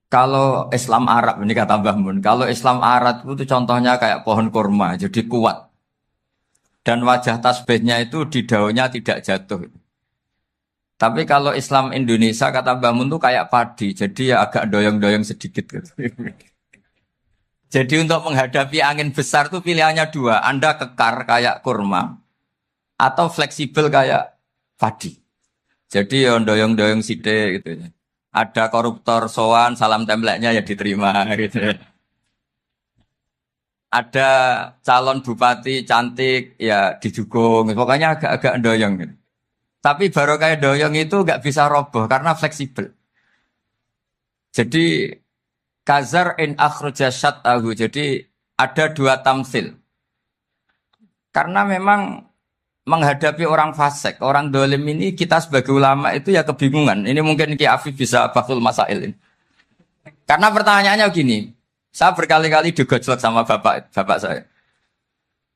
Kalau Islam Arab ini kata Mbah Mun, kalau Islam Arab itu contohnya kayak pohon kurma, jadi kuat dan wajah tasbihnya itu di daunnya tidak jatuh. Tapi kalau Islam Indonesia kata Mbah Mun itu kayak padi, jadi ya agak doyong-doyong sedikit gitu. Jadi untuk menghadapi angin besar tuh pilihannya dua, Anda kekar kayak kurma atau fleksibel kayak padi. Jadi ya doyong-doyong sithik gitu ya. Ada koruptor sowan, salam templeknya ya diterima gitu ya. Ada calon bupati cantik ya didukung. Pokoknya agak-agak doyong gitu. Tapi baru kayak doyong itu nggak bisa roboh karena fleksibel. Jadi kazar in akhraja syat'ahu. Jadi ada dua tamsil. Karena memang menghadapi orang fasik, orang dolim ini kita sebagai ulama itu ya kebingungan. Ini mungkin Ki Afif bisa bahsul masail ini. Karena pertanyaannya gini, saya berkali-kali digojlok sama bapak saya.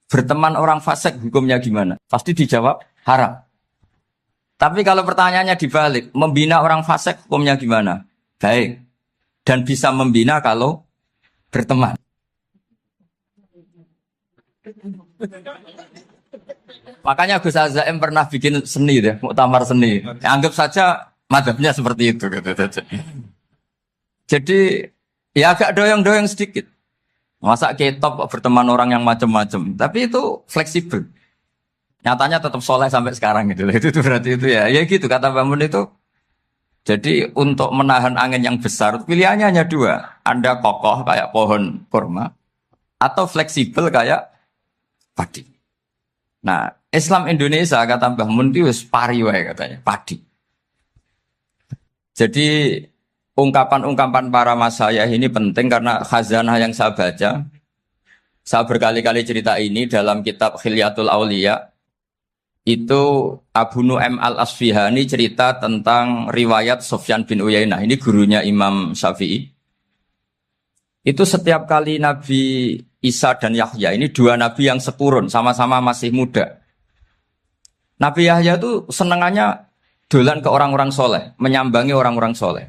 Berteman orang fasik hukumnya gimana? Pasti dijawab haram. Tapi kalau pertanyaannya dibalik, membina orang fasik hukumnya gimana? Baik. Dan bisa membina kalau berteman. Makanya Gus Azaim pernah bikin seni deh, muktamar seni. Anggap saja madhabnya seperti itu. Gitu. Jadi ya agak doyong-doyong sedikit. Masa ketop berteman orang yang macam-macam. Tapi itu fleksibel. Nyatanya tetap soleh sampai sekarang gitu. Itu berarti itu ya. Ya gitu kata Bangun itu. Jadi untuk menahan angin yang besar pilihannya hanya dua. Anda kokoh kayak pohon kurma atau fleksibel kayak padi. Nah, Islam Indonesia kata Mbah Mun itu pari wae katanya, padi. Jadi ungkapan-ungkapan para masyayikh ini penting karena khazanah yang saya baca. Saya berkali-kali cerita ini dalam kitab Khilyatul Auliya. Itu Abu Nu'aim Al-Asfihani cerita tentang riwayat Sufyan bin Uyainah. Ini gurunya Imam Syafi'i. Itu setiap kali Nabi Isa dan Yahya, ini dua nabi yang sekurun, sama-sama masih muda. Nabi Yahya itu senengannya dolan ke orang-orang soleh, menyambangi orang-orang soleh.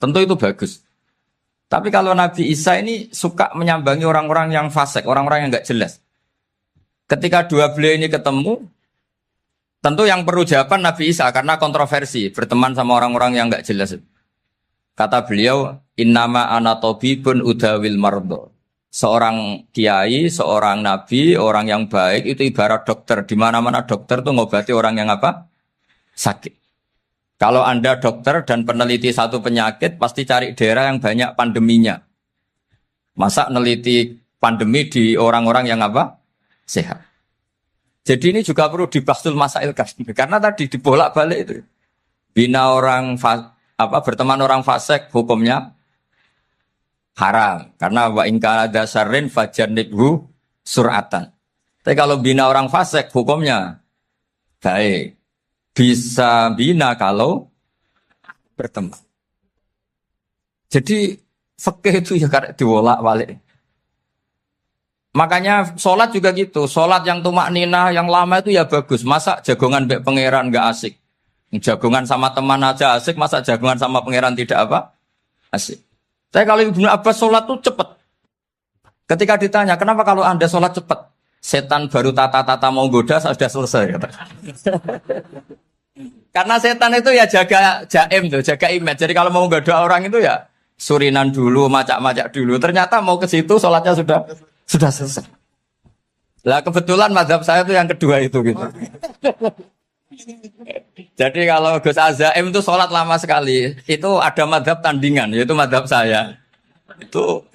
Tentu itu bagus. Tapi kalau Nabi Isa ini suka menyambangi orang-orang yang fasik, orang-orang yang nggak jelas. Ketika dua beliau ini ketemu, tentu yang perlu jawaban Nabi Isa karena kontroversi, berteman sama orang-orang yang nggak jelas. Kata beliau, innama ana tabibun udawil mardo. Seorang kiai, seorang nabi, orang yang baik itu ibarat dokter. Di mana-mana dokter tuh ngobati orang yang apa? Sakit. Kalau Anda dokter dan peneliti satu penyakit, pasti cari daerah yang banyak pandeminya. Masa neliti pandemi di orang-orang yang apa? Sehat. Jadi ini juga perlu dibahsul masail karena tadi dibolak-balik itu. Bina orang berteman orang fasik hukumnya haram karena wa in kana dasarin fajanibhu suratan. Tapi kalau bina orang fasik hukumnya baik. Bisa bina kalau berteman. Jadi fikih itu ya karena dibolak-balik. Makanya sholat juga gitu. Sholat yang tumak ninah yang lama itu ya bagus. Masa jagongan mbek pangeran nggak asik. Jagongan sama teman aja asik, masa jagongan sama pangeran tidak apa? Asik. Tapi kalau Ibnu Abbas sholat tuh cepat. Ketika ditanya, kenapa kalau Anda sholat cepat? Setan baru tata-tata mau goda, sudah selesai. Kata. Karena setan itu ya jaga jaim tuh, jaga image. Jadi kalau mau goda orang itu ya surinan dulu, macak-macak dulu. Ternyata mau ke situ sholatnya sudah selesai. Lah kebetulan mazhab saya itu yang kedua itu gitu. Jadi kalau Gus Azaim itu sholat lama sekali, itu ada madhab tandingan, yaitu madhab saya. Itu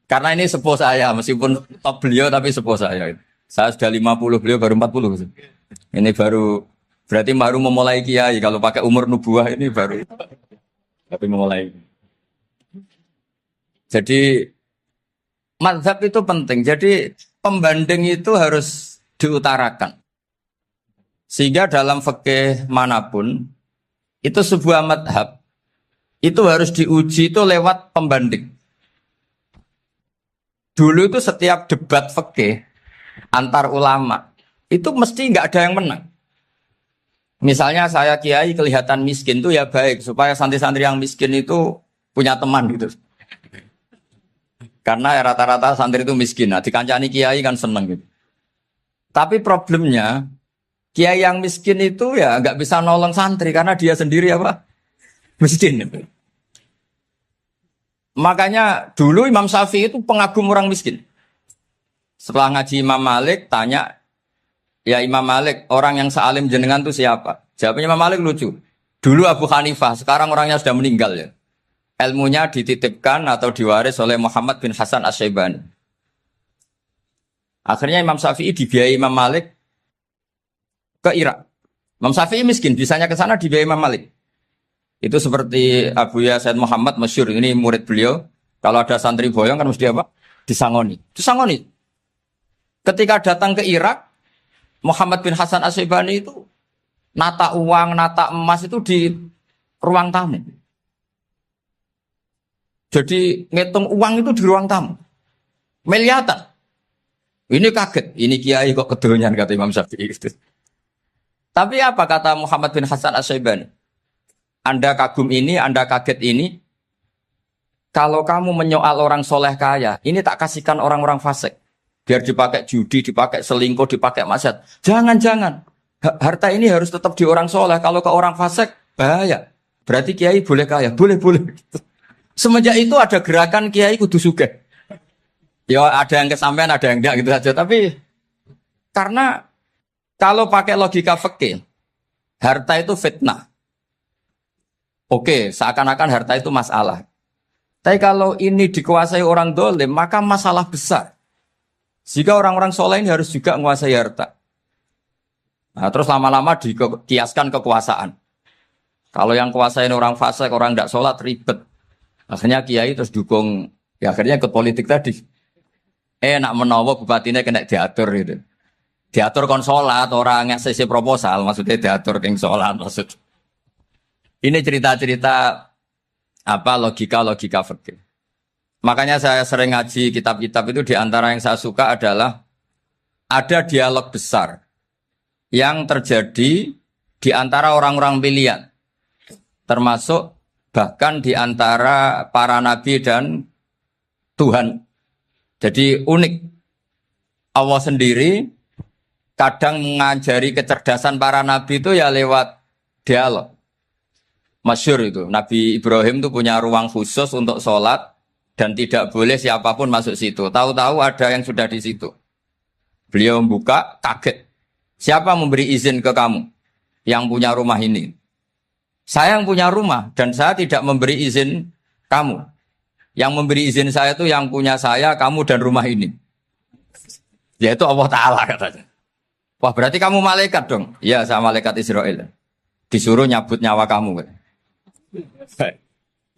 karena ini sepuh saya, meskipun top beliau tapi sepuh saya. Saya sudah 50, beliau baru 40. Ini berarti baru memulai kiai. Kalau pakai umur nubuah ini baru tapi memulai. Jadi madhab itu penting. Jadi pembanding itu harus diutarakan. Sehingga dalam fikih manapun, itu sebuah madhab, itu harus diuji itu lewat pembanding. Dulu itu setiap debat fikih antar ulama, itu mesti nggak ada yang menang. Misalnya saya kiai kelihatan miskin itu ya baik, supaya santri-santri yang miskin itu punya teman gitu. Karena rata-rata santri itu miskin. Nah, dikancani kiai kan seneng gitu. Tapi problemnya kiai yang miskin itu ya nggak bisa nolong santri karena dia sendiri apa? Miskin. Makanya dulu Imam Syafi'i itu pengagum orang miskin. Setelah ngaji Imam Malik tanya, ya Imam Malik, orang yang sealim jenengan itu siapa? Jawabnya Imam Malik lucu. Dulu Abu Hanifah, sekarang orangnya sudah meninggal ya. Ilmunya dititipkan atau diwaris oleh Muhammad bin Hasan Asy-Syaibani. Akhirnya Imam Syafi'i dibiayai Imam Malik ke Irak. Imam Syafi'i miskin, bisanya ke sana dibiayai Imam Malik. Itu seperti Abu Ya Said Muhammad masyhur, ini murid beliau. Kalau ada santri boyong kan mesti apa? Disangoni. Disangoni. Ketika datang ke Irak, Muhammad bin Hasan Asy-Syaibani itu nata uang, nata emas itu di ruang tamu. Jadi ngitung uang itu di ruang tamu. Miliatan. Ini kaget. Ini kiai kok kedonyan kata Imam Syafi'i. Tapi apa kata Muhammad bin Hasan Asy-Syaibani? Anda kagum ini, Anda kaget ini. Kalau kamu menyoal orang soleh kaya, ini tak kasihkan orang-orang fasik. Biar dipakai judi, dipakai selingkuh, dipakai maksiat. Jangan-jangan. Harta ini harus tetap di orang soleh. Kalau ke orang fasik, bahaya. Berarti kiai boleh kaya. Boleh-boleh. Semenjak itu ada gerakan kiai kudu sugih. Ya ada yang kesampaian, ada yang enggak gitu saja. Tapi karena kalau pakai logika fikih, harta itu fitnah. Oke, seakan-akan harta itu masalah. Tapi kalau ini dikuasai orang dolim, maka masalah besar. Jika orang-orang soleh ini harus juga menguasai harta. Nah, terus lama-lama dikiaskan kekuasaan. Kalau yang kuasain orang fasik, orang tidak sholat, ribet. Akhirnya kiai terus dukung, ya akhirnya ikut politik tadi. Nak menawa bupatinya kena diatur gitu. Diatur kon sholat, orang yang sesi proposal, maksudnya diatur keng sholat maksud. Ini cerita-cerita apa logika-logika fikih. Makanya saya sering ngaji kitab-kitab itu, diantara yang saya suka adalah ada dialog besar yang terjadi di antara orang-orang pilihan, termasuk bahkan di antara para nabi dan Tuhan. Jadi unik. Allah sendiri kadang mengajari kecerdasan para nabi itu ya lewat dialog. Masyhur itu, Nabi Ibrahim itu punya ruang khusus untuk sholat dan tidak boleh siapapun masuk situ. Tahu-tahu ada yang sudah di situ. Beliau membuka, kaget. Siapa memberi izin ke kamu yang punya rumah ini? Saya yang punya rumah dan saya tidak memberi izin kamu. Yang memberi izin saya itu yang punya saya, kamu dan rumah ini. Yaitu Allah Ta'ala katanya. Wah berarti kamu malaikat dong? Iya saya malaikat Israel. Disuruh nyabut nyawa kamu.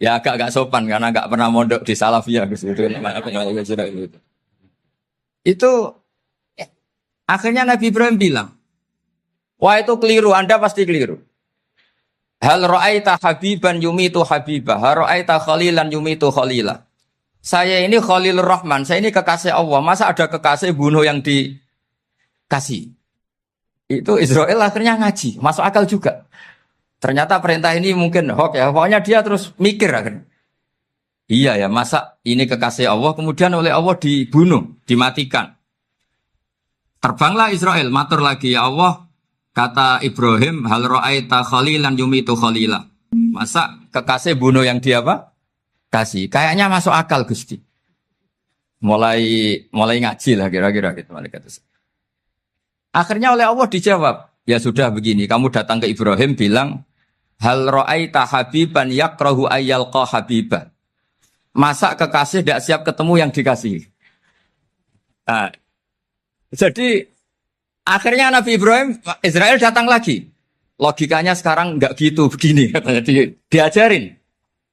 Ya agak sopan karena agak pernah mondok di Salafiyah gitu. Itu akhirnya Nabi Ibrahim bilang, wah itu keliru, Anda pasti keliru. Hal ra'aita habiban yumitu habibah, hal ra'aita khalilan yumitu khalilah. Saya ini Khalilur Rahman, saya ini kekasih Allah. Masa ada kekasih bunuh yang dikasih? Itu Israel akhirnya ngaji, masuk akal juga. Ternyata perintah ini mungkin hoax ya. Pokoknya dia terus mikir akhirnya. Iya ya, masa ini kekasih Allah kemudian oleh Allah dibunuh, dimatikan. Terbanglah Israel, matur lagi ya Allah. Kata Ibrahim, hal ra'aita khalilan yumitu khalilah. Masa kekasih bunuh yang dia apa? Kasih. Kayaknya masuk akal Gusti. Mulai ngaji lah kira-kira gitu malaikat. Akhirnya oleh Allah dijawab, ya sudah begini, kamu datang ke Ibrahim bilang, hal ra'aita habiban yakrahu ayyalqa habibah. Masa kekasih tidak siap ketemu yang dikasih. Nah, jadi akhirnya Nabi Ibrahim, Israel datang lagi. Logikanya sekarang enggak gitu, begini katanya diajarin.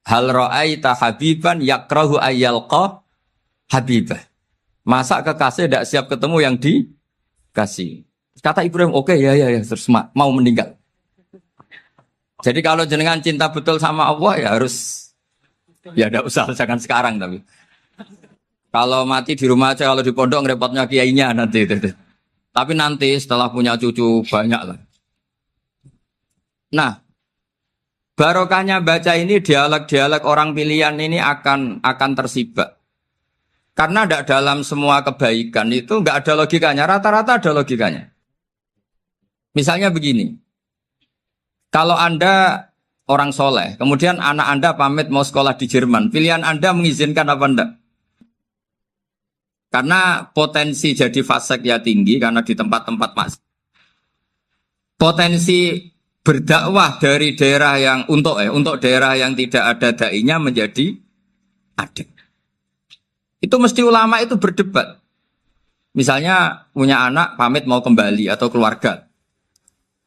Hal ra'aita habiban yakrahu ayyalqa habibah. Masa kekasih tidak siap ketemu yang dikasih. Kata Ibrahim, oke, ya, terus mau meninggal. Jadi kalau jenengan cinta betul sama Allah ya harus, ya tidak usah, jangan sekarang tapi. Kalau mati di rumah aja, kalau di pondok repotnya kiainya nanti. Tapi nanti setelah punya cucu banyak lah. Nah, Barokahnya baca ini dialog-dialog orang pilihan ini akan tersibak. Karena tidak dalam semua kebaikan itu nggak ada logikanya. Rata-rata ada logikanya. Misalnya begini. Kalau Anda orang soleh, kemudian anak Anda pamit mau sekolah di Jerman, pilihan Anda mengizinkan apa enggak? Karena potensi jadi fasik ya tinggi karena di tempat-tempat mas. Potensi berdakwah dari daerah yang untuk daerah yang tidak ada dai-nya menjadi ada. Itu mesti ulama itu berdebat. Misalnya punya anak pamit mau kembali atau keluarga.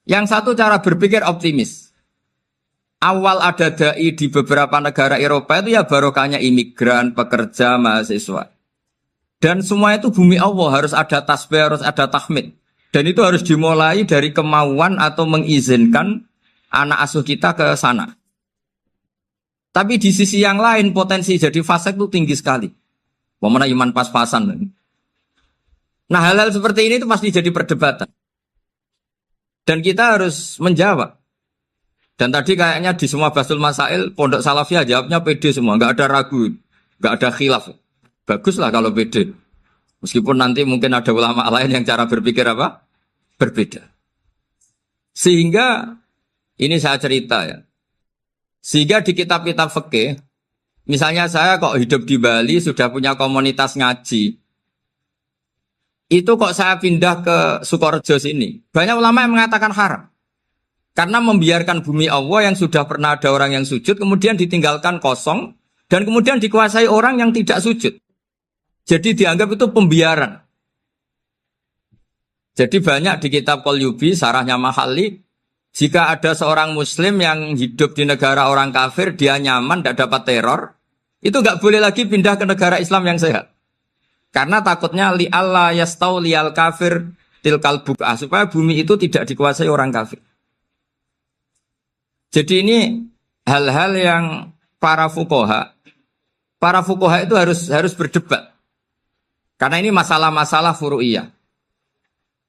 Yang satu cara berpikir optimis. Awal ada dai di beberapa negara Eropa itu ya barokahnya imigran, pekerja, mahasiswa. Dan semua itu bumi Allah, harus ada tasbih, harus ada tahmid. Dan itu harus dimulai dari kemauan atau mengizinkan anak asuh kita ke sana. Tapi di sisi yang lain potensi jadi fasik itu tinggi sekali. Mana iman pas-pasan. Nah hal-hal seperti ini itu pasti jadi perdebatan. Dan kita harus menjawab. Dan tadi kayaknya di semua Basul Masail, Pondok Salafiyah jawabnya pede semua. Nggak ada ragu, nggak ada khilaf. Baguslah kalau pede. Meskipun nanti mungkin ada ulama lain yang cara berpikir apa? Berbeda. Sehingga, ini saya cerita ya. Sehingga di kitab-kitab fikih, misalnya saya kok hidup di Bali, sudah punya komunitas ngaji. Itu kok saya pindah ke Sukorejo sini. Banyak ulama yang mengatakan haram. Karena membiarkan bumi Allah yang sudah pernah ada orang yang sujud, kemudian ditinggalkan kosong, dan kemudian dikuasai orang yang tidak sujud. Jadi dianggap itu pembiaran. Jadi banyak di kitab Qalyubi, sarahnya Mahalli, jika ada seorang muslim yang hidup di negara orang kafir, dia nyaman, tidak dapat teror, itu nggak boleh lagi pindah ke negara Islam yang sehat. Karena takutnya li'alla yastau li'al kafir tilkal buk'ah, supaya bumi itu tidak dikuasai orang kafir. Jadi ini hal-hal yang para fuqaha itu harus berdebat. Karena ini masalah-masalah furu'iyah.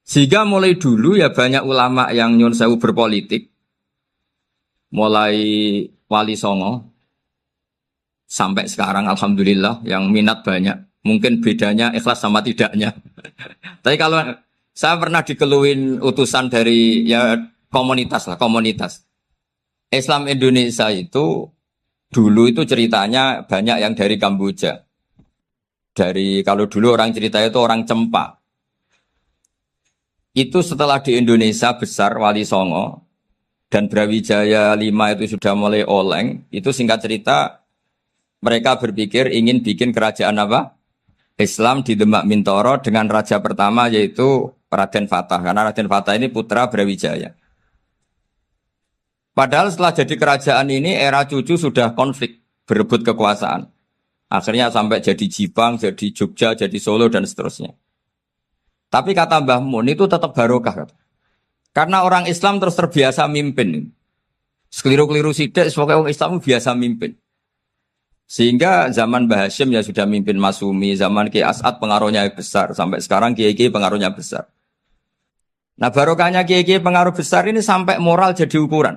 Sehingga mulai dulu ya banyak ulama yang nyun sewu berpolitik. Mulai Wali Songo sampai sekarang alhamdulillah yang minat banyak. Mungkin bedanya ikhlas sama tidaknya. Tapi kalau saya pernah dikeluhin utusan dari ya komunitas. Islam Indonesia itu dulu itu ceritanya banyak yang dari Kamboja. Kalau dulu orang cerita itu orang Cempa. Itu setelah di Indonesia besar Wali Songo dan Brawijaya 5 itu sudah mulai oleng. Itu singkat cerita mereka berpikir ingin bikin kerajaan apa? Islam di Demak Mintoro dengan raja pertama yaitu Raden Fatah. Karena Raden Fatah ini putra Brawijaya. Padahal setelah jadi kerajaan ini era cucu sudah konflik berebut kekuasaan. Akhirnya sampai jadi Jipang, jadi Jogja, jadi Solo dan seterusnya. Tapi kata Mbah Mun itu tetap barokah. Karena orang Islam terus terbiasa mimpin. Sekeliru-keliru sidik, sebagai orang Islam biasa mimpin. Sehingga zaman Mbah Hashim ya sudah mimpin Masumi, zaman Ki As'ad pengaruhnya besar. Sampai sekarang Kiai pengaruhnya besar. Nah barokahnya Kiai pengaruh besar ini sampai moral jadi ukuran.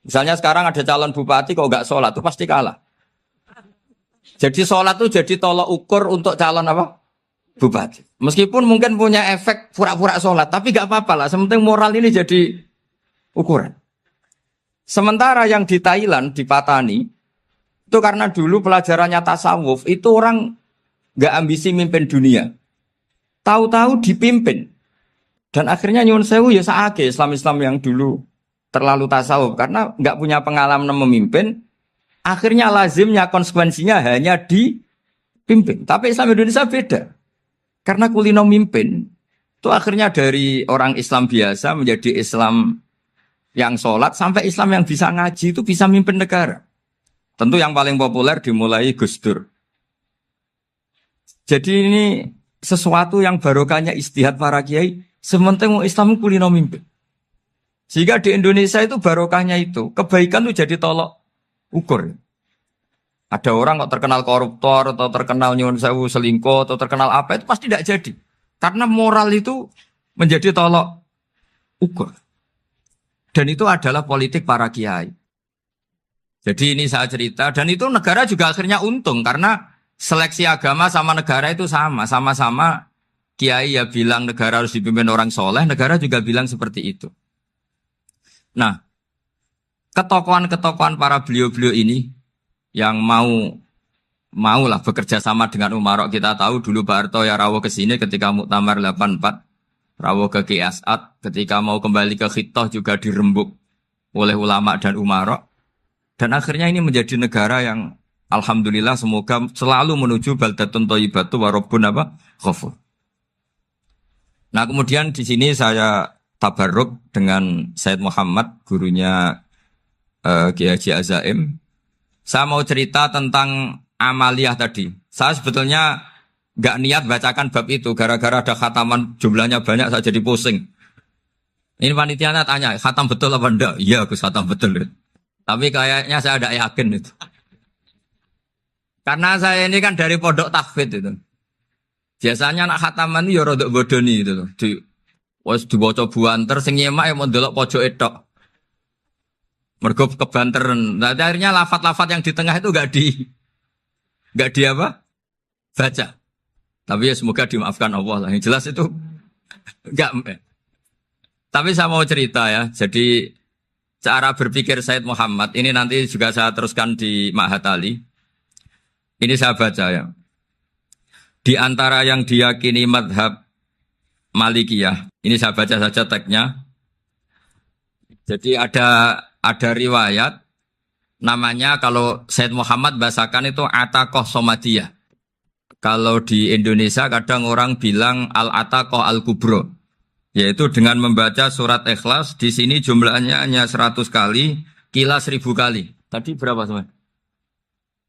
Misalnya sekarang ada calon bupati kok nggak sholat, itu pasti kalah. Jadi sholat itu jadi tolok ukur untuk calon apa? Bupati. Meskipun mungkin punya efek pura-pura sholat, tapi gak apa-apa lah. Sementing moral ini jadi ukuran. Sementara yang di Thailand, di Patani, itu karena dulu pelajarannya tasawuf, itu orang gak ambisi mimpin dunia. Tahu-tahu dipimpin. Dan akhirnya nyuwun sewu ya saake Islam-Islam yang dulu terlalu tasawuf. Karena gak punya pengalaman memimpin, akhirnya lazimnya konsekuensinya hanya dipimpin. Tapi Islam Indonesia beda. Karena kulino mimpin, itu akhirnya dari orang Islam biasa menjadi Islam yang sholat, sampai Islam yang bisa ngaji itu bisa mimpin negara. Tentu yang paling populer dimulai Gus Dur. Jadi ini sesuatu yang barokahnya istihad para kiai, sementing Islam kulino mimpin. Sehingga di Indonesia itu barokahnya itu, kebaikan itu jadi tolok ukur. Ada orang kok terkenal koruptor atau terkenal nyuwun sewu selingkuh atau terkenal apa itu pasti tidak jadi. Karena moral itu menjadi tolok ukur. Dan itu adalah politik para kiai. Jadi ini saya cerita, dan itu negara juga akhirnya untung, karena seleksi agama sama negara itu sama-sama kiai ya bilang negara harus dipimpin orang soleh, negara juga bilang seperti itu. Nah, ketokohan-ketokohan para beliau-beliau ini yang maulah bekerja sama dengan umarok. Kita tahu dulu Pak Harto ya rawuh ke sini ketika Muktamar 84, rawuh ke Ki As'ad, ketika mau kembali ke Khittah juga dirembuk oleh ulama dan umarok. Dan akhirnya ini menjadi negara yang alhamdulillah semoga selalu menuju baldatun thayyibatu wa rabbun ghafur. Nah, kemudian di sini saya tabarruk dengan Said Muhammad, gurunya Kiai Haji Azaim. Saya mau cerita tentang amaliyah tadi. Saya sebetulnya nggak niat bacakan bab itu, gara-gara ada khataman jumlahnya banyak saya jadi pusing. Ini panitianya tanya, khatam betul apa enggak? Iya, Gus, khatam betul. Tapi kayaknya saya tidak yakin itu. Karena saya ini kan dari pondok tahfidz itu. Biasanya anak khataman itu ya rodok bodoni itu. Wes dibaca buanter sing nyemak ya mau ndelok pojok etok. Mergo kebanteren. Nah, akhirnya lafat-lafat yang di tengah itu enggak di apa? Baca. Tapi ya semoga dimaafkan Allah lah. Yang jelas itu enggak. Tapi saya mau cerita ya. Jadi cara berpikir Said Muhammad ini nanti juga saya teruskan di Ma'had Ali. Ini saya baca ya. Di antara yang diyakini madhab Malikiyah, ini saya baca saja teksnya. Jadi ada riwayat namanya kalau Said Muhammad bahasakan itu Ataqoh Somadiyah. Kalau di Indonesia kadang orang bilang Al-Ataqoh Al-Kubro. Yaitu dengan membaca surat Ikhlas, di sini jumlahnya hanya 100 kali, Qila 1000 kali. Tadi berapa teman?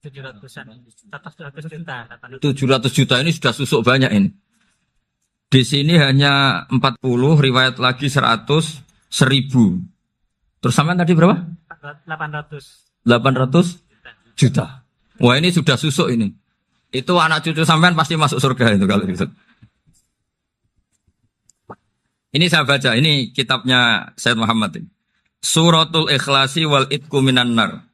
700-an. 700 juta. 700 juta ini sudah susuk banyak ini. Di sini hanya 40, riwayat lagi 100, 1000. Terus sampai tadi berapa? 800. 800 juta. Wah, ini sudah susuk ini. Itu anak cucu sampean pasti masuk surga itu kalau gitu. Ini saya baca, ini kitabnya Said Muhammad ini. Suratul Ikhlasi wal Itqu minan nar.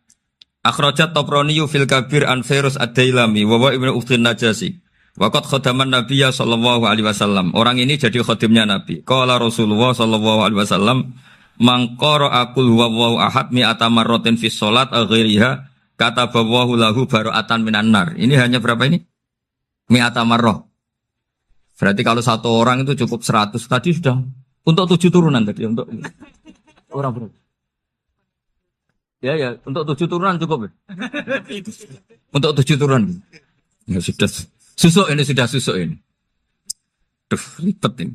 Akhrajat Tabrani fil Kabir an Fairuz ad-Dailami wa ibnu Uftin Najasi. Waqad khadaman Nabiyya sallallahu alaihi wasallam. Orang ini jadi khadimnya Nabi. Qala Rasulullah sallallahu alaihi wasallam, "Man qara'a qul huwallahu ahad mi'ata marratin fi shalat ghairiha katabahu lahu bara'atan minan nar." Ini hanya berapa ini? Mi'ata marrah. Berarti kalau satu orang itu cukup 100. Tadi sudah untuk 7 turunan tadi untuk orang berapa? Ya, untuk 7 turunan cukup. Untuk 7 turunan. Ya sudah susuk ini Duh, ribet ini.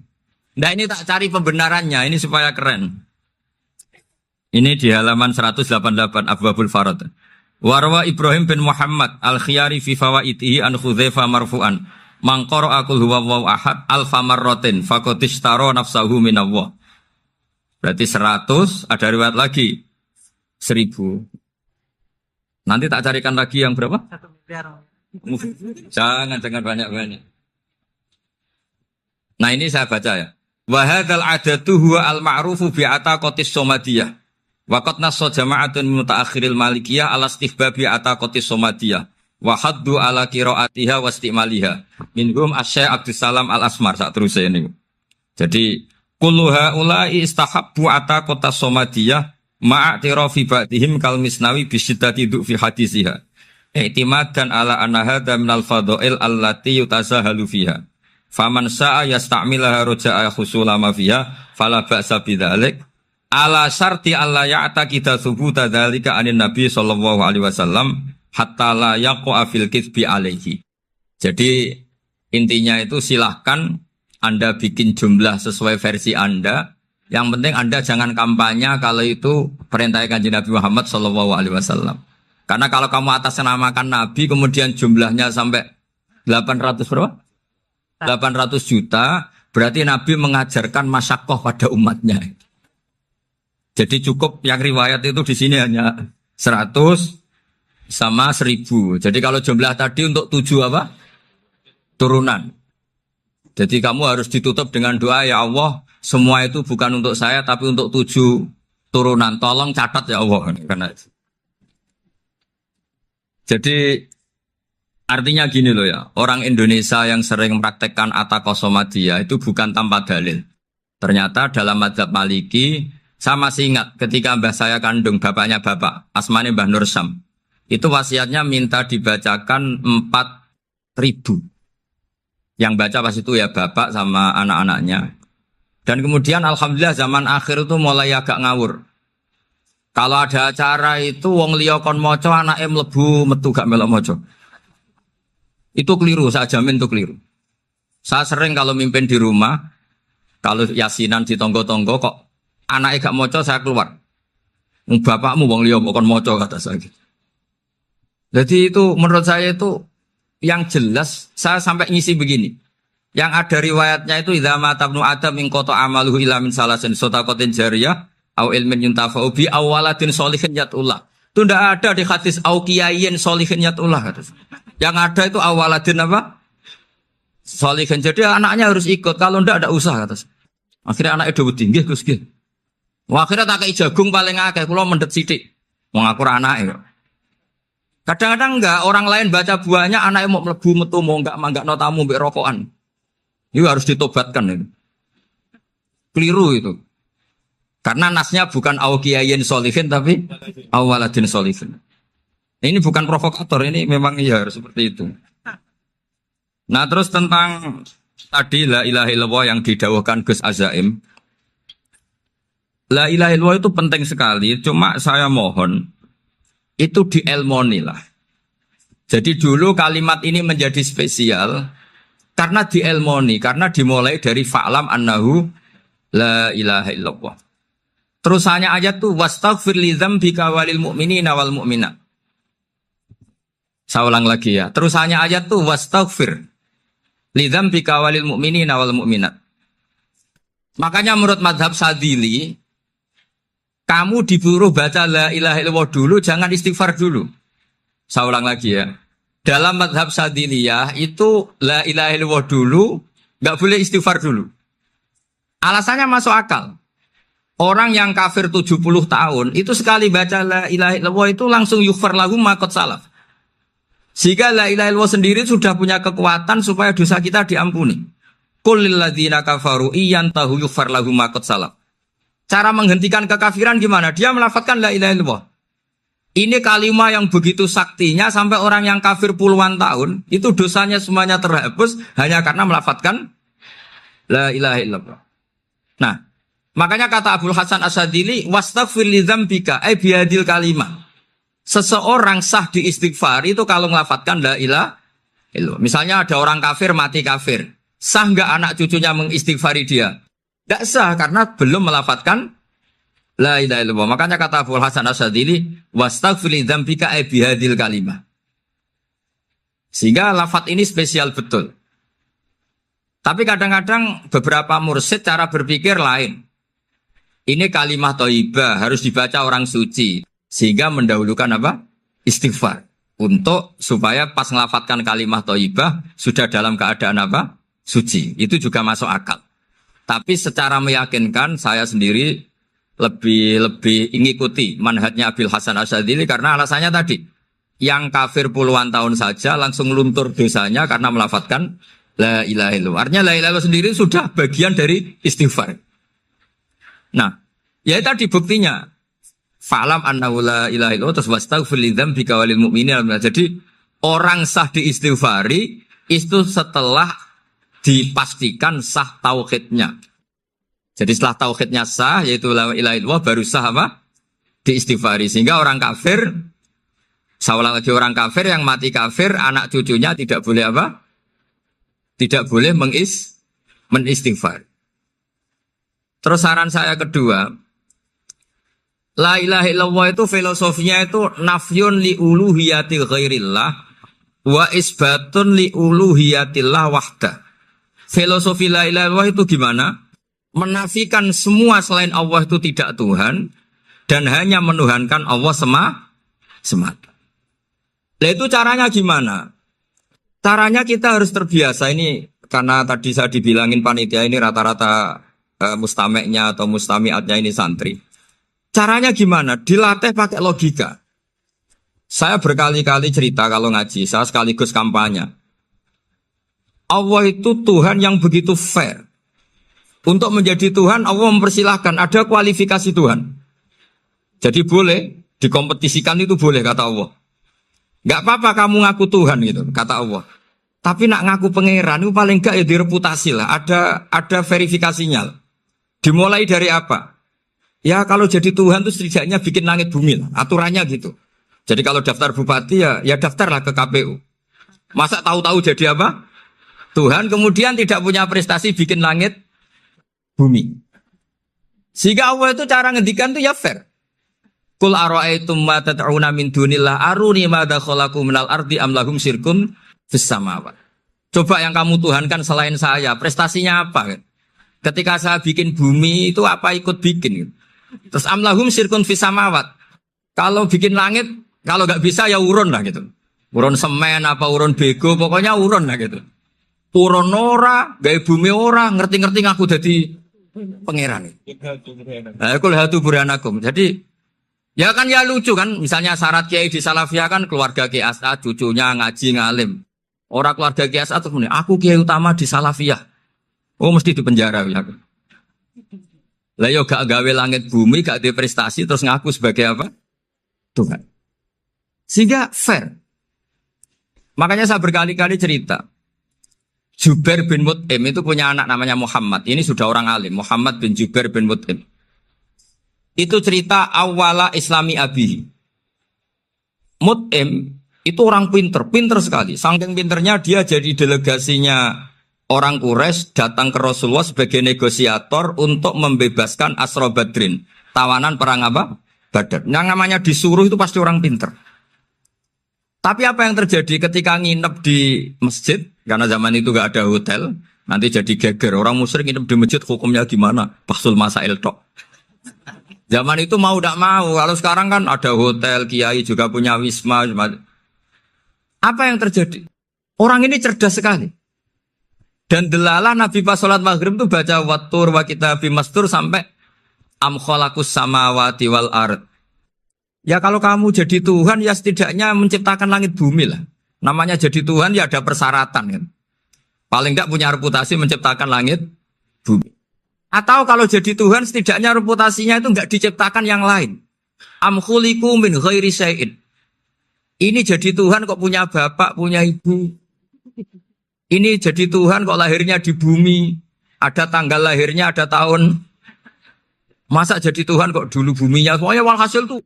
Nah, ini tak cari pembenarannya, ini supaya keren. Ini di halaman 188 Abwabul Farad. Warwa Ibrahim bin Muhammad Al-Khiyari fi fawaitihi an Hudzaifah marfu'an. Man qara'a qul huwallahu ahad alfa marratin faqad ishtara nafsahu minallah. Berarti 100, ada riwayat lagi 1000. Nanti tak carikan lagi yang berapa? 1 miliar. Jangan banyak-banyak. Nah, ini saya baca ya. Wa hadzal adatu huwa al-ma'rufu bi ataqatis somadiyah. Wa qad nassa jama'atun mutaakhiril malikiyah ala istihbabi ataqatis somadiyah. Wa haddu ala qiraatiha wa istimaliha. Minhum Asy-Syaikh Abdus Salam Al-Asmar sak terus ini. Jadi kullu haula'i istahabbu ataqatas somadiyah ma'atirafi ba'dihim kal misnawi bi syiddati fi hadisiha. I'timadan ala anna hadza minal fadha'il allati yutasahalu fiha. Faman sa'a yasta'milaha roja'a khusula ma fiha fala ba'sa bidzalik ala syarti alla ya'taqida thubuta dzalika anin nabi sallallahu alaihi wasallam hatta la yaqa fil kitsbi alaihi. Jadi intinya itu silahkan Anda bikin jumlah sesuai versi Anda. Yang penting Anda jangan kampanye kalau itu perintah Kanjeng Nabi Muhammad sallallahu alaihi wasallam. Karena kalau kamu atasnamakan Nabi kemudian jumlahnya sampai 800 berapa? 800 juta, berarti Nabi mengajarkan masyakoh pada umatnya. Jadi cukup yang riwayat itu di sini hanya 100 sama 1000. Jadi kalau jumlah tadi untuk 7 apa? Turunan. Jadi kamu harus ditutup dengan doa, ya Allah, semua itu bukan untuk saya tapi untuk 7 turunan. Tolong catat ya Allah. Karena Jadi artinya gini loh ya, orang Indonesia yang sering mempraktekkan atakosomadia itu bukan tanpa dalil. Ternyata dalam mazhab Maliki, saya masih ingat ketika mbah saya kandung, bapaknya bapak, asmane Mbah Nur Syam, itu wasiatnya minta dibacakan 4.000. Yang baca pas itu ya bapak sama anak-anaknya. Dan kemudian alhamdulillah zaman akhir itu mulai agak ngawur. Kalau ada acara itu wong liya kon maca anake mlebu metu gak melok maca. Itu keliru, saya jamin itu keliru. Saya sering kalau mimpin di rumah, kalau yasinan di tonggo-tonggo kok anaknya gak maca saya keluar. Bapakmu wong liya kon maca kata saya. Jadi itu menurut saya itu yang jelas saya sampai ngisi begini. Yang ada riwayatnya itu idza mata ibnu adam min qata amaluhu illa min salasin shadaqatin jariyah au ilmin yuntafa'u bi awaladin sholihin yatullah. Itu ndak ada di hadis au kiyayin sholihin yatullah kata. Yang ada itu awaladin apa? Sholihin. Jadi anaknya harus ikut, kalau ndak ada usaha kata. Akhirnya anaknya dawuh nggih Gus nggih. Wah, akhirnya tak kei jagung paling akeh kula mendet sithik. Wong aku ora anake kok. Kadang-kadang enggak, orang lain baca buahnya, anaknya mau mlebu metu mau enggak tamu mbek rokokan. Itu harus ditobatkan itu. Keliru itu. Karena nasnya bukan aukiyayin solihin tapi awaladin solihin. Ini bukan provokator, ini memang ya harus seperti itu. Nah terus tentang tadi la ilaha illallah yang didawahkan Gus Azaim. La ilaha illallah itu penting sekali, cuma saya mohon itu dielmoni lah. Jadi dulu kalimat ini menjadi spesial karena dielmoni, karena dimulai dari fa'lam annahu la ilaha illallah. Terusannya ayat tuh wastaghfir li dzambika walil mu'minina wal mu'minat. Saya ulang lagi ya. Terusannya ayat tuh wastaghfir li dzambika walil mu'minina wal mu'minat. Makanya menurut mazhab Sadili, kamu disuruh baca la ilaha illallah dulu, jangan istighfar dulu. Saya ulang lagi ya. Dalam mazhab Sadiliyah itu la ilaha illallah dulu, nggak boleh istighfar dulu. Alasannya masuk akal. Orang yang kafir 70 tahun, itu sekali baca la ilaha illallah itu langsung yughfar lahum ma qad salaf. Sehingga la ilaha illallah sendiri sudah punya kekuatan supaya dosa kita diampuni. Qul lil ladzina kafaru iyantahu yughfar lahum ma qad salaf. Cara menghentikan kekafiran gimana? Dia melafadzkan la ilaha illallah. Ini kalimat yang begitu saktinya sampai orang yang kafir puluhan tahun itu dosanya semuanya terhapus hanya karena melafadzkan la ilaha illallah. Nah, makanya kata Abdul Hasan Asadili wastaghfir li dzambika ay bihadil kalimah. Seseorang sah di istighfar itu kalau melafadzkan la ilaha illallah. Misalnya ada orang kafir mati kafir, sah enggak anak cucunya mengistighfari dia? Tidak sah karena belum melafadzkan la ilaha illallah. Makanya kata Abu Hasan Asadili wastaghfir li dzambika ay bihadil kalimah. Sehingga lafadz ini spesial betul. Tapi kadang-kadang beberapa mursyid cara berpikir lain. Ini kalimat thayyibah harus dibaca orang suci sehingga mendahulukan apa? Istighfar. Untuk supaya pas melafadzkan kalimat thayyibah sudah dalam keadaan apa? Suci. Itu juga masuk akal. Tapi secara meyakinkan saya sendiri lebih mengikuti manhajnya Abil Hasan Asyadzili karena alasannya tadi yang kafir puluhan tahun saja langsung luntur dosanya karena melafadzkan la ilaha illallah. Artinya la ilaha illallah sendiri sudah bagian dari istighfar. Nah, ya tadi buktinya fa'lam annahu la ilaha illallah terus wastaghfir li dzambika walil mu'minina. Jadi orang sah diistighfari itu setelah dipastikan sah tauhidnya. Jadi setelah tauhidnya sah, yaitu la ilaha illallah, baru sah apa? Diistighfari. Sehingga orang kafir, saya ulang lagi, orang kafir yang mati kafir, anak cucunya tidak boleh apa? Tidak boleh menistighfar. Terus saran saya kedua, la ilaha illallah itu filosofinya itu nafyun li uluhiyati ghairillah wa isbatun li uluhiyatillah wahda. Filosofi la ilaha illallah itu gimana? Menafikan semua selain Allah itu tidak Tuhan dan hanya menuhankan Allah semata. Nah itu caranya gimana? Caranya kita harus terbiasa ini karena tadi saya dibilangin panitia ini rata-rata mustameknya atau mustamiatnya ini santri. Caranya gimana? Dilatih pakai logika. Saya berkali-kali cerita kalau ngaji, saya sekaligus kampanye. Allah itu Tuhan yang begitu fair. Untuk menjadi Tuhan, Allah mempersilahkan, ada kualifikasi Tuhan. Jadi boleh, dikompetisikan itu boleh, kata Allah. Gak apa-apa kamu ngaku Tuhan gitu, kata Allah. Tapi nak ngaku pangeran itu paling gak ya direputasi lah. Ada verifikasinya. Dimulai dari apa? Ya kalau jadi Tuhan itu setidaknya bikin langit bumi lah. Aturannya gitu. Jadi kalau daftar bupati ya daftarlah ke KPU. Masa tahu-tahu jadi apa? Tuhan kemudian tidak punya prestasi bikin langit bumi. Sehingga Allah itu cara ngendikan itu ya fair. Qul ara'aytum ma tad'una min dunillah aruni madza khalaqu minal ardi am lahum syirkun fis samawat. Coba yang kamu tuhankan selain saya, prestasinya apa? Ketika saya bikin bumi itu apa ikut bikin? Terus am lahum syirkun fis samawat. Kalau bikin langit, kalau nggak bisa ya urun lah gitu. Urun semen apa urun bego, pokoknya urun lah gitu. Urun ora, gawe bumi ora, ngerti-ngerti ngaku jadi pangeran. Kul hatu burhanakum. Jadi ya kan ya lucu kan, misalnya syarat kiai di Salafiyah kan keluarga Kiai As'ad, cucunya ngaji ngalim. Orang keluarga Kiai As'ad terus muni, aku kiai utama di Salafiyah. Oh mesti di penjara ya. Lah yo gak gawe langit bumi, gak ada prestasi terus ngaku sebagai apa? Tuhan. Sehingga fair. Makanya saya berkali-kali cerita. Jubair bin Mut'im itu punya anak namanya Muhammad. Ini sudah orang alim, Muhammad bin Jubair bin Mut'im. Itu cerita awala islami abihi. Mut'im itu orang pinter sekali. Saking pinternya dia jadi delegasinya orang Quraisy datang ke Rasulullah sebagai negosiator untuk membebaskan Asra Badrin. Tawanan perang apa? Badar. Yang namanya disuruh itu pasti orang pinter. Tapi apa yang terjadi ketika nginep di masjid? Karena zaman itu gak ada hotel. Nanti jadi geger. Orang musyrik nginep di masjid hukumnya gimana? Bahsul masail tok. Zaman itu mau tidak mau. Kalau sekarang kan ada hotel, kiai juga punya wisma. Apa yang terjadi? Orang ini cerdas sekali. Dan delalah Nabi pas sholat maghrib itu baca wattur wa kitabim mastur sampai am khalaqus samawati wal ard. Ya kalau kamu jadi Tuhan ya setidaknya menciptakan langit bumi lah. Namanya jadi Tuhan ya ada persyaratan kan. Paling tidak punya reputasi menciptakan langit bumi. Atau kalau jadi Tuhan setidaknya reputasinya itu enggak diciptakan yang lain. Am khuliqu min ghairi syai'in. Ini jadi Tuhan kok punya bapak, punya ibu. Ini jadi Tuhan kok lahirnya di bumi. Ada tanggal lahirnya, ada tahun. Masa jadi Tuhan kok dulu buminya semuanya walhasil tuh.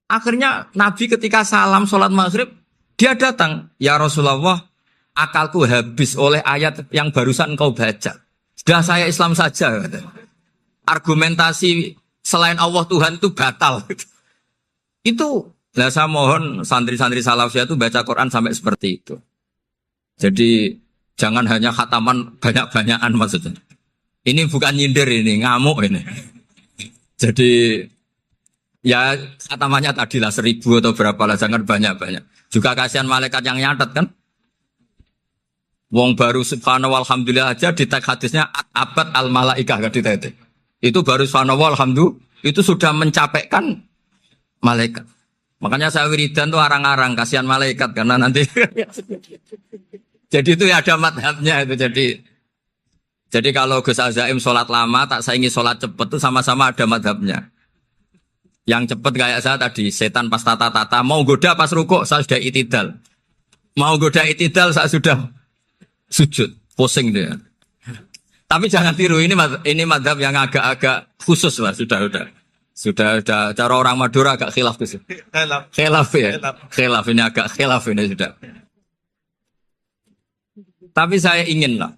Akhirnya Nabi ketika salam sholat maghrib, dia datang. Ya Rasulullah, akalku habis oleh ayat yang barusan kau baca. Sudah saya Islam saja. Argumentasi selain Allah Tuhan itu batal. Itu, nah saya mohon santri-santri Salafiyah itu baca Quran sampai seperti itu. Jadi jangan hanya khataman banyak-banyakan maksudnya. Ini bukan nyindir ini, ngamuk ini. Jadi ya khatamannya tadilah 1000 atau berapa lah, jangan banyak-banyak. Juga kasihan malaikat yang nyatet kan. Wong baru subhanallah alhamdulillah aja di teks hadisnya abad al malaikah kan ditete. Itu baru subhanallah alhamdulillah itu sudah mencapaikan malaikat. Makanya saya wiridan tuh arang-arang kasihan malaikat karena nanti jadi itu ya ada madhabnya itu jadi kalau Gus Azaim sholat lama tak saingi sholat cepet itu sama-sama ada madhabnya. Yang cepet kayak saya tadi setan pas tata-tata mau goda pas rukuk saya sudah itidal. Mau goda itidal saya sudah sujud, pusing dia. Tapi jangan tiru ini madhab yang agak-agak khusus lah sudah cara orang Madura agak khilaf tuh. Khilaf ya. Khilaf ini agak khilaf ini sudah. Tapi saya ingin lah.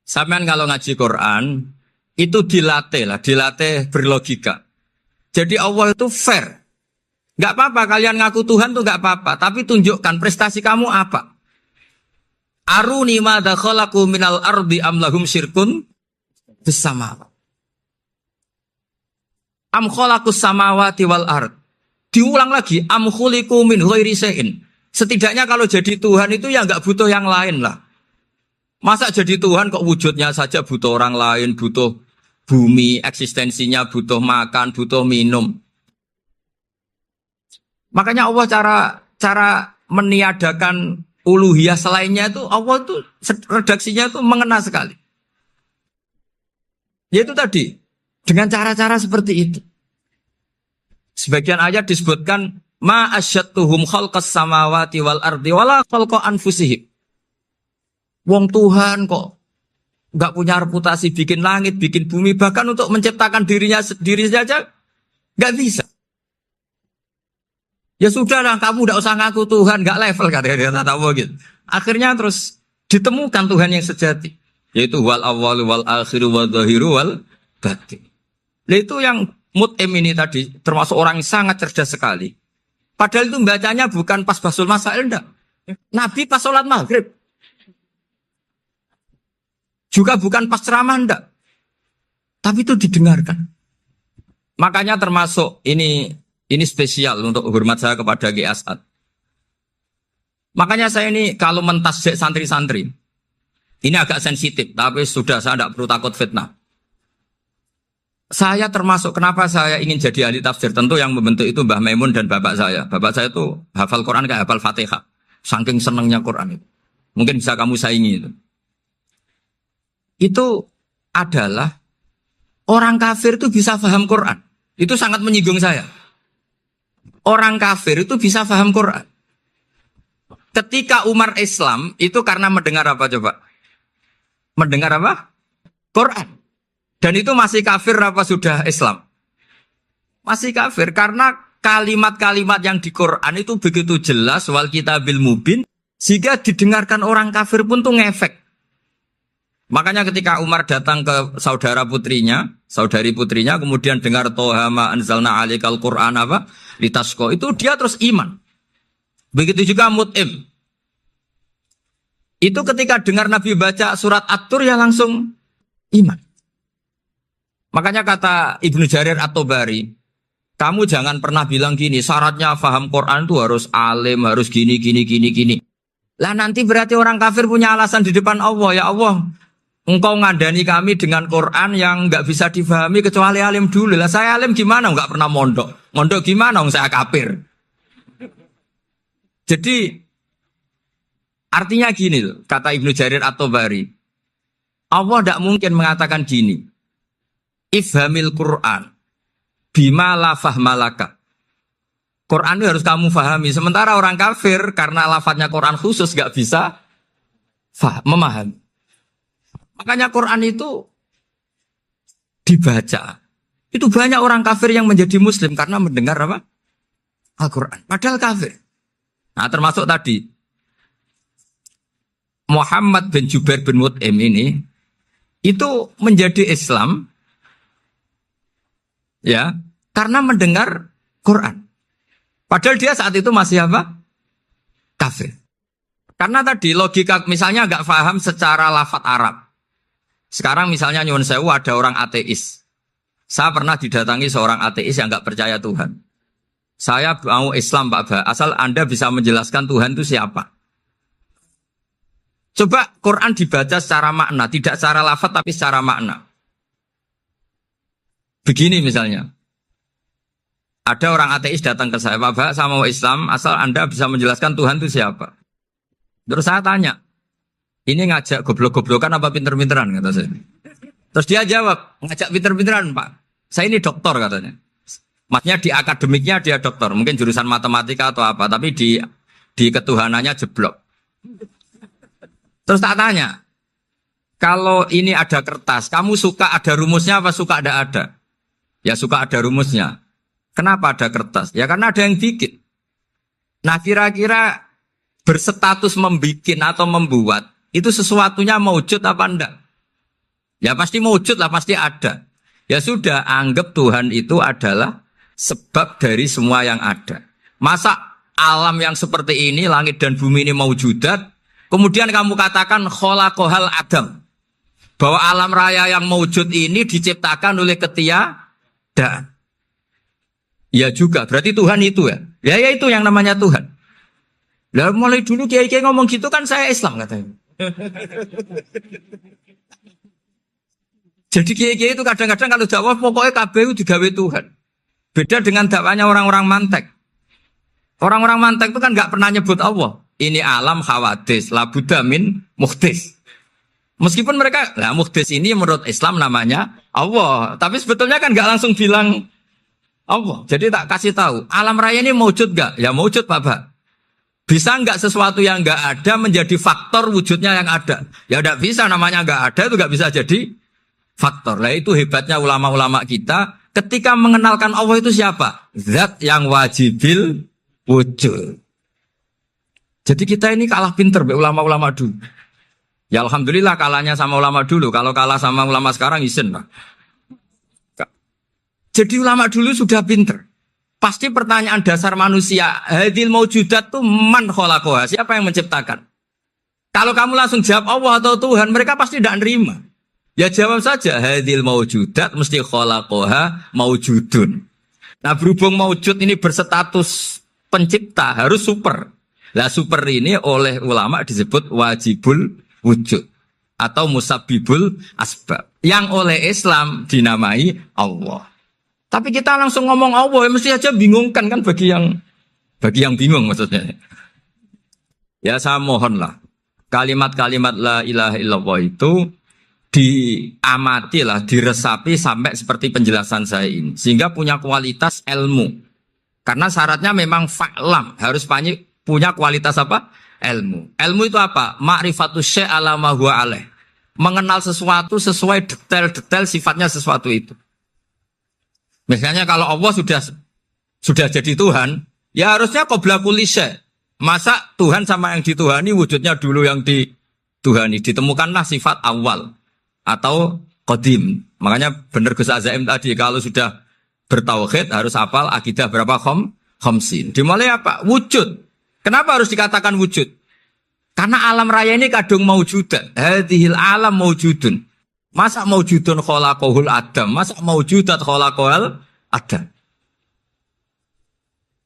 Sampean kalau ngaji Quran itu dilatih berlogika. Jadi Allah itu fair. Gak apa-apa kalian ngaku Tuhan tuh gak apa-apa, tapi tunjukkan prestasi kamu apa. Aruni madza khalaqu minal ardi am lahum syirkun fis samawati. Am khalaqus samawati wal ard. Diulang lagi am khuliqu min ghairi syai'in. Setidaknya kalau jadi Tuhan itu ya enggak butuh yang lain lah. Masa jadi Tuhan kok wujudnya saja butuh orang lain, butuh bumi, eksistensinya butuh makan, butuh minum. Makanya Allah cara meniadakan uluhiyah selainnya itu Allah tuh redaksinya tuh mengena sekali. Yaitu tadi dengan cara-cara seperti itu. Sebagian ayat disebutkan ma asyattuhum khalqas samawati wal ardi wala khalqa anfusihim. Wong Tuhan kok nggak punya reputasi bikin langit, bikin bumi, bahkan untuk menciptakan dirinya sendiri saja nggak bisa. Ya sudahlah, kamu nggak usah ngaku Tuhan, nggak level kata Allah gitu. Akhirnya terus ditemukan Tuhan yang sejati, yaitu wal awwalu wal akhiru wal zahiru wal batin. Nah, itu yang Mut'im ini tadi termasuk orang yang sangat cerdas sekali. Padahal itu bacanya bukan pas basul masail, enggak. Nabi pas sholat maghrib. Juga bukan pas ceramah, enggak. Tapi itu didengarkan. Makanya termasuk ini spesial untuk hormat saya kepada Ki As'ad. Makanya saya ini kalau mentasjek santri-santri, ini agak sensitif, tapi sudah saya tidak perlu takut fitnah. Saya termasuk kenapa saya ingin jadi ahli tafsir, tentu yang membentuk itu Mbah Maimun dan bapak saya. Bapak saya itu hafal Quran kayak hafal Fatihah. Saking senangnya Quran itu. Mungkin bisa kamu saingi itu. Itu adalah orang kafir itu bisa paham Quran. Itu sangat menyinggung saya. Orang kafir itu bisa paham Quran. Ketika Umar Islam itu karena mendengar apa coba? Mendengar apa? Quran. Dan itu masih kafir apa sudah Islam? Masih kafir karena kalimat-kalimat yang di Quran itu begitu jelas wal kitabil mubin sehingga didengarkan orang kafir pun tuh ngefek. Makanya ketika Umar datang ke saudari putrinya kemudian dengar Toha ma anzalna alaikal Quran apa? Litasqa, itu dia terus iman. Begitu juga Mut'im. Itu ketika dengar Nabi baca surat At-Tur ya langsung iman. Makanya kata Ibnu Jarir At-Tabari, kamu jangan pernah bilang gini, syaratnya paham Quran itu harus alim, harus gini. Lah nanti berarti orang kafir punya alasan di depan Allah, ya Allah, engkau ngadani kami dengan Quran yang nggak bisa difahami kecuali alim dulu. Lah saya alim gimana? Nggak pernah mondok. Mondok gimana? Saya kafir. Jadi artinya gini loh, kata Ibnu Jarir At-Tabari, Allah tidak mungkin mengatakan gini. Ifhamil Quran bima la fahmalaka. Quran itu harus kamu fahami. Sementara orang kafir karena lafadznya Quran khusus gak bisa memahami. Makanya Quran itu dibaca. Itu banyak orang kafir yang menjadi muslim karena mendengar apa? Al-Quran. Padahal kafir. Nah termasuk tadi Muhammad bin Jubair bin Mut'im ini itu menjadi Islam ya, karena mendengar Quran. Padahal dia saat itu masih apa? Kafir. Karena tadi logika misalnya nggak paham secara lafadz Arab. Sekarang misalnya nyuwun sewu ada orang ateis. Saya pernah didatangi seorang ateis yang nggak percaya Tuhan. Saya mau Islam Pak Ba, asal Anda bisa menjelaskan Tuhan itu siapa. Coba Quran dibaca secara makna, tidak secara lafadz tapi secara makna. Begini misalnya, ada orang ateis datang ke saya, Pak, saya mau Islam, asal Anda bisa menjelaskan Tuhan itu siapa. Terus saya tanya, ini ngajak goblok-goblokan apa pinter-pinteran, kata saya. Terus dia jawab, ngajak pinter-pinteran Pak, saya ini doktor katanya. Maksudnya di akademiknya dia doktor, mungkin jurusan matematika atau apa, tapi di ketuhanannya jeblok. Terus tak tanya, kalau ini ada kertas, kamu suka ada rumusnya apa suka ada? Ya suka ada rumusnya. Kenapa ada kertas? Ya karena ada yang bikin. Nah kira-kira berstatus membikin atau membuat, itu sesuatunya mewujud apa enggak? Ya pasti mewujud lah, pasti ada. Ya sudah, anggap Tuhan itu adalah sebab dari semua yang ada. Masa alam yang seperti ini, langit dan bumi ini mewujudat, kemudian kamu katakan kholaqohal adam, bahwa alam raya yang mewujud ini diciptakan oleh ketiadaan. Ya juga, berarti Tuhan itu ya. Ya itu yang namanya Tuhan. Lah mulai dulu kiai-kiai ngomong gitu kan saya Islam katanya. Jadi kiai-kiai itu kadang-kadang kalau dakwah pokoknya KBU digawe Tuhan. Beda dengan dakwanya orang-orang mantek. Orang-orang mantek itu kan nggak pernah nyebut Allah. Ini alam hawadis, labuda min muhdis. Meskipun mereka, nah muhdis ini menurut Islam namanya Allah. Tapi sebetulnya kan nggak langsung bilang Allah. Jadi tak kasih tahu, alam raya ini mewujud nggak? Ya mewujud Pak. Bisa nggak sesuatu yang nggak ada menjadi faktor wujudnya yang ada? Ya nggak bisa, namanya nggak ada itu nggak bisa jadi faktor. Nah itu hebatnya ulama-ulama kita. Ketika mengenalkan Allah itu siapa? Zat yang wajibil wujud. Jadi kita ini kalah pinter be ulama-ulama dulu. Ya alhamdulillah kalahnya sama ulama dulu. Kalau kalah sama ulama sekarang isen lah. Jadi ulama dulu sudah pinter. Pasti pertanyaan dasar manusia, hadil maujudat tuh man khalaqaha, siapa yang menciptakan? Kalau kamu langsung jawab Allah atau Tuhan, mereka pasti tidak nerima. Ya jawab saja, hadil maujudat mesti khalaqaha maujudun. Nah berhubung maujud ini berstatus pencipta, harus super. Nah super ini oleh ulama disebut wajibul wujud atau musabbibul asbab. Yang oleh Islam dinamai Allah. Tapi kita langsung ngomong Allah, mesti aja bingungkan kan bagi yang bingung maksudnya. Ya saya mohonlah kalimat-kalimat la ilaha illallah itu diamatilah, diresapi sampai seperti penjelasan saya ini, sehingga punya kualitas ilmu. Karena syaratnya memang fa'lam, harus punya kualitas apa? Ilmu. Ilmu itu apa? Ma'rifatus syai' ala ma huwa alaih. Mengenal sesuatu sesuai detail-detail sifatnya sesuatu itu. Misalnya kalau Allah sudah jadi Tuhan, ya harusnya qabla kulli syai'. Masa Tuhan sama yang dituhani wujudnya dulu yang dituhani. Ditemukanlah sifat awal atau qadim. Makanya benar Gus Azaim tadi kalau sudah bertauhid harus hafal akidah berapa khamsin. Dimulai apa? Wujud. Kenapa harus dikatakan wujud? Karena alam raya ini kadung maujudan. Hadhil alam maujudun. Masa maujudun khalaqahul adam? Masa maujudat khalaqahul adam?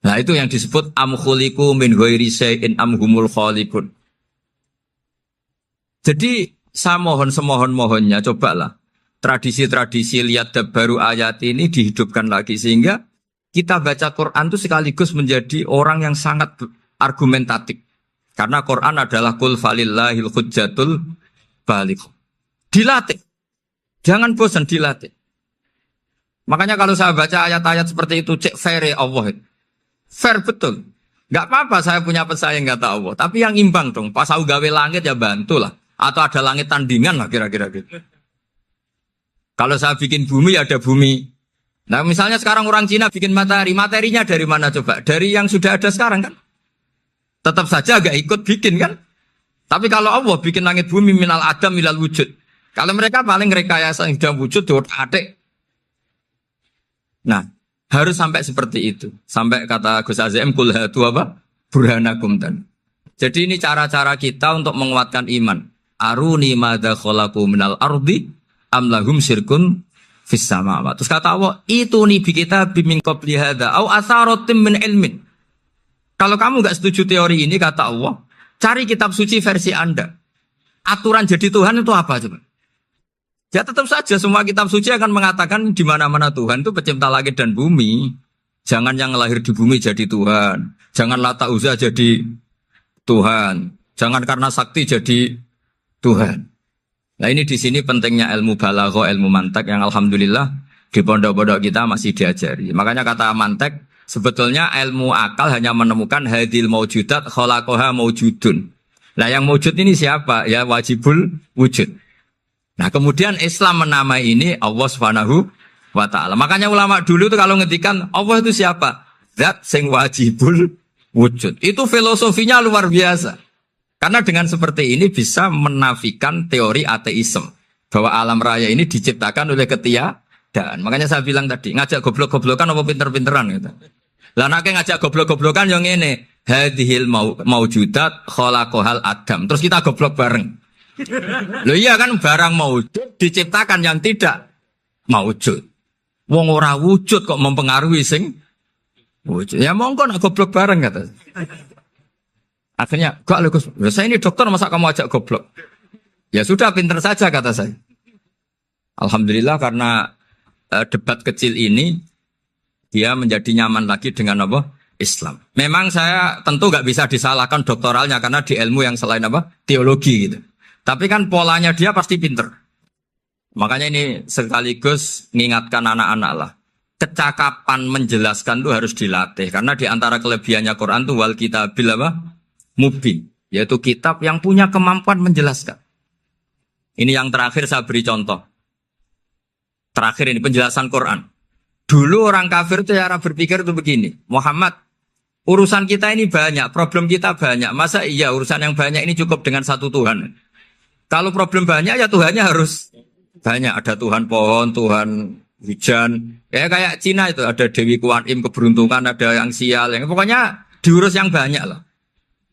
Nah itu yang disebut am khuliqu min ghairi syai'in am humul khaliqun. Jadi saya mohon semohon-mohonnya cobalah tradisi-tradisi lihat baru ayat ini dihidupkan lagi sehingga kita baca Quran itu sekaligus menjadi orang yang sangat argumentatif. Karena Quran adalah qul falillahil hujjatul baligh. Dilatih. Jangan bosan dilatih. Makanya kalau saya baca ayat-ayat seperti itu cek fair Allah. Fair betul. Enggak apa-apa saya punya pesaing kata Allah, tapi yang imbang dong. Pas aku gawe langit ya bantulah. Atau ada langit tandingan lah kira-kira gitu. Kalau saya bikin bumi ya ada bumi. Nah misalnya sekarang orang Cina bikin matahari, materinya dari mana coba? Dari yang sudah ada sekarang kan? Tetap saja agak ikut bikin kan? Tapi kalau Allah bikin langit bumi minal adam minal wujud. Kalau mereka paling rekayasa yang sudah wujud adik. Nah harus sampai seperti itu. Sampai kata Gus Azim kul hatu apa? Burhanakum dan. Jadi ini cara-cara kita untuk menguatkan iman. Aruni madza khalaqu minal ardi am lahum syirkun fis samawati. Terus kata Allah, itu nih bi kita bimin qabli hadza au atharatim min ilmin. Kalau kamu enggak setuju teori ini kata Allah, cari kitab suci versi Anda. Aturan jadi Tuhan itu apa coba? Ya tetap saja semua kitab suci akan mengatakan di mana-mana Tuhan itu pencipta langit dan bumi. Jangan yang lahir di bumi jadi Tuhan. Jangan Lata Uzza jadi Tuhan. Jangan karena sakti jadi Tuhan. Nah ini di sini pentingnya ilmu balaghah, ilmu mantek yang alhamdulillah di pondok-pondok kita masih diajari. Makanya kata mantek sebetulnya ilmu akal hanya menemukan hadil maujudat khalaqaha maujudun. Nah yang maujud ini siapa? Ya wajibul wujud. Nah kemudian Islam menamai ini Allah Subhanahu wa ta'ala. Makanya ulama dulu itu kalau ngetikan Allah itu siapa? Zat sing wajibul wujud. Itu filosofinya luar biasa. Karena dengan seperti ini bisa menafikan teori ateisme. Bahwa alam raya ini diciptakan oleh ketiadaan. Makanya saya bilang tadi, ngajak goblok-goblokan apa pinter-pinteran gitu. Lah nek ngajak goblok-goblokan yang ini, hadhil maujudat khalaqahal adam. Terus kita goblok bareng. Loh iya kan barang maujud diciptakan yang tidak maujud. Wong ora wujud kok mempengaruhi sing wujud. Ya monggo nak goblok bareng kata. Akhirnya, gak Gus, saya ini dokter masa kamu ajak goblok? Ya sudah pinter saja kata saya. Alhamdulillah karena debat kecil ini dia menjadi nyaman lagi dengan apa? Islam. Memang saya tentu nggak bisa disalahkan doktoralnya karena di ilmu yang selain apa? Teologi gitu. Tapi kan polanya dia pasti pinter. Makanya ini sekaligus mengingatkan anak-anak lah. Kecakapan menjelaskan itu harus dilatih. Karena di antara kelebihannya Quran itu wal kitabil apa? Mubin. Yaitu kitab yang punya kemampuan menjelaskan. Ini yang terakhir saya beri contoh. Terakhir ini penjelasan Quran. Dulu orang kafir itu cara berpikir itu begini. Muhammad, urusan kita ini banyak, problem kita banyak. Masa iya urusan yang banyak ini cukup dengan satu Tuhan? Kalau problem banyak ya Tuhannya harus banyak. Ada Tuhan pohon, Tuhan hujan. Ya kayak Cina itu ada Dewi Kuan Im keberuntungan, ada yang sial. Yang pokoknya diurus yang banyak lah.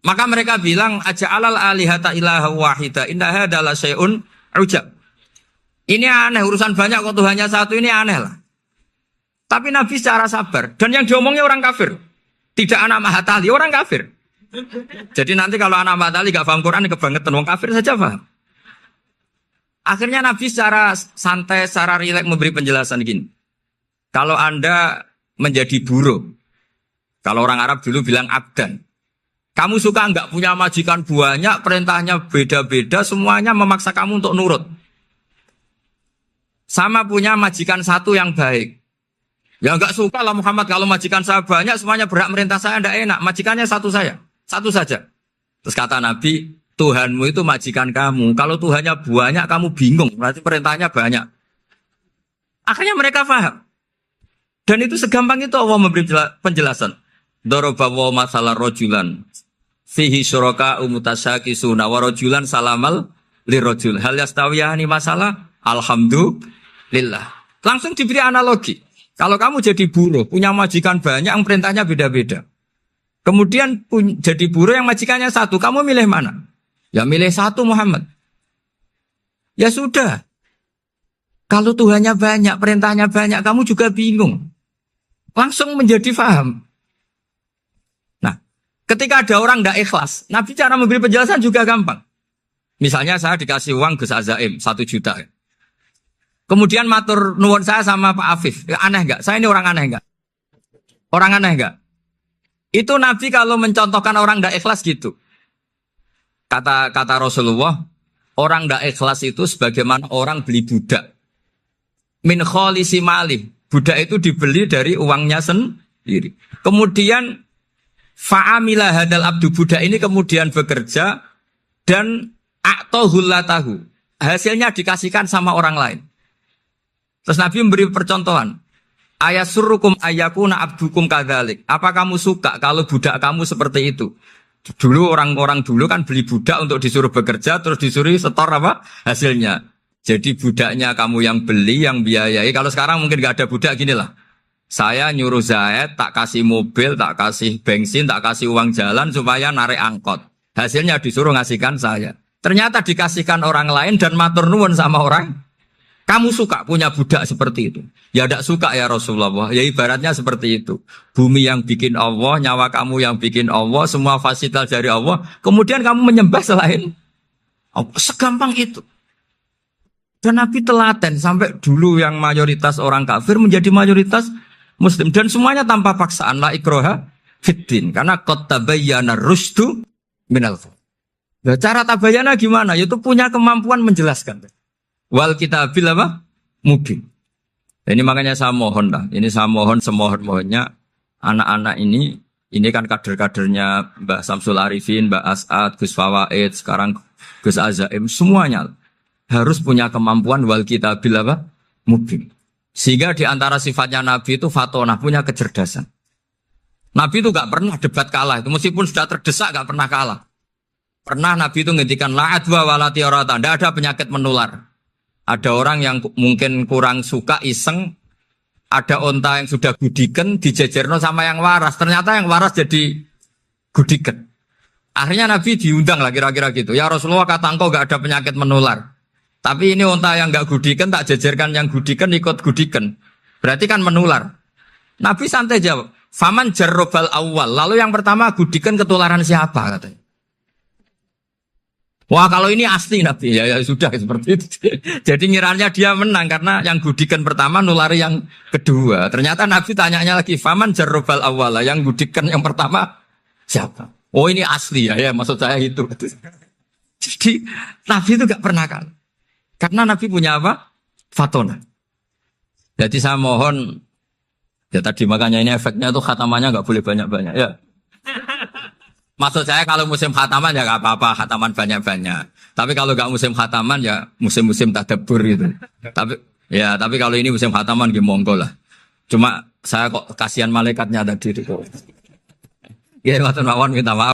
Maka mereka bilang aja'alal alihata ilaha wahida inna hadza la syai'un ujab. Ini aneh urusan banyak kok Tuhannya satu ini aneh lah. Tapi Nabi secara sabar dan yang diomongnya orang kafir. Tidak anak Mahatali, orang kafir. Jadi nanti kalau anak Mahatali gak paham Quran kebangetan orang kafir saja paham. Akhirnya Nabi secara santai, secara rileks memberi penjelasan gini. Kalau Anda menjadi buruh, kalau orang Arab dulu bilang abdan. Kamu suka nggak punya majikan banyak, perintahnya beda-beda, semuanya memaksa kamu untuk nurut. Sama punya majikan satu yang baik. Ya nggak suka lah Muhammad kalau majikan saya banyak, semuanya berhak merintah saya nggak enak. Majikannya satu saya, satu saja. Terus kata Nabi, Tuhanmu itu majikan kamu. Kalau Tuhannya banyak, kamu bingung. Berarti perintahnya banyak. Akhirnya mereka paham. Dan itu segampang itu Allah memberi penjelasan. Dorobawa masalah rojulan. Fihi syuraka umutasakisuna warojulan salamal lirojul. Hal yastawiyahani masalah. Alhamdulillah. Langsung diberi analogi. Kalau kamu jadi buruh, punya majikan banyak, yang perintahnya beda-beda. Kemudian jadi buruh yang majikannya satu. Kamu milih mana? Ya milih satu Muhammad. Ya sudah. Kalau Tuhannya banyak, perintahnya banyak, kamu juga bingung. Langsung menjadi faham. Nah, ketika ada orang tidak ikhlas, Nabi cara memberi penjelasan juga gampang. Misalnya saya dikasih uang Gus Azaim 1 juta. Kemudian matur nuwun saya sama Pak Afif. Ya, aneh enggak? Saya ini orang aneh enggak? Orang aneh enggak? Itu Nabi kalau mencontohkan orang tidak ikhlas gitu. Kata Rasulullah, orang tidak ikhlas itu sebagaimana orang beli budak. Min kholisi malih. Budak itu dibeli dari uangnya sendiri. Kemudian fa'amila hadal abdu, budak ini kemudian bekerja dan a'tohullatahu. Hasilnya dikasihkan sama orang lain. Terus Nabi memberi percontohan. Ayasurrukum ayyakuna abdukum kadzalik. Apa kamu suka kalau budak kamu seperti itu? Dulu orang-orang dulu kan beli budak untuk disuruh bekerja terus disuruh setor apa? Hasilnya. Jadi budaknya kamu yang beli, yang biayai. Kalau sekarang mungkin gak ada budak gini lah. Saya nyuruh Zaid, tak kasih mobil, tak kasih bensin, tak kasih uang jalan supaya narik angkot. Hasilnya disuruh ngasihkan saya. Ternyata dikasihkan orang lain dan matur nuwun sama orang. Kamu suka punya budak seperti itu? Ya tidak suka ya Rasulullah. Ya ibaratnya seperti itu. Bumi yang bikin Allah, nyawa kamu yang bikin Allah, semua fasilitas dari Allah. Kemudian kamu menyembah selain Allah. Segampang itu. Dan Nabi telaten sampai dulu yang mayoritas orang kafir menjadi mayoritas Muslim. Dan semuanya tanpa paksaan. La ikroha fiddin. Karena qad tabayyana rusdu minal ghayy. Nah, cara tabayyana gimana? Yaitu punya kemampuan menjelaskan. Wal kitabil apa? Mubin. Ini makanya saya mohon lah. Ini saya mohon semohon-mohonnya anak-anak ini kan kader-kadernya Mbah Samsul Arifin, Mbah As'ad, Gus Fawaid, sekarang Gus Azaim, semuanya harus punya kemampuan wal kitabil apa? Mubin. Sehingga di antara sifatnya Nabi itu fatonah, punya kecerdasan. Nabi itu gak pernah debat kalah. Itu meskipun sudah terdesak gak pernah kalah. Pernah Nabi itu ngendikan la'adwa walati orata. Tidak ada penyakit menular. Ada orang yang mungkin kurang suka iseng, ada onta yang sudah gudiken dijejerno sama yang waras. Ternyata yang waras jadi gudiken. Akhirnya Nabi diundang lah kira-kira gitu. Ya Rasulullah, kata engkau gak ada penyakit menular. Tapi ini onta yang gak gudiken tak jejerkan yang gudiken ikut gudiken. Berarti kan menular. Nabi santai jawab. Faman jarrobal awal. Lalu yang pertama gudiken ketularan siapa katanya. Wah kalau ini asli Nabi ya sudah seperti itu. Jadi ngiranya dia menang karena yang gudikan pertama nulari yang kedua. Ternyata Nabi tanyanya lagi, faman jarrobal awala, yang gudikan yang pertama siapa? Oh ini asli ya maksud saya itu. Jadi Nabi itu gak pernah kan. Karena Nabi punya apa? Fatona. Jadi saya mohon, ya tadi makanya ini efeknya tuh khatamannya gak boleh banyak-banyak ya. Maksud saya kalau musim khataman ya gak apa-apa, khataman banyak-banyak. Tapi kalau gak musim khataman ya musim-musim tadabbur gitu. Tapi kalau ini musim khataman ya monggo lah. Cuma saya kok kasihan malaikatnya tadi. Ya matur mawon minta maaf.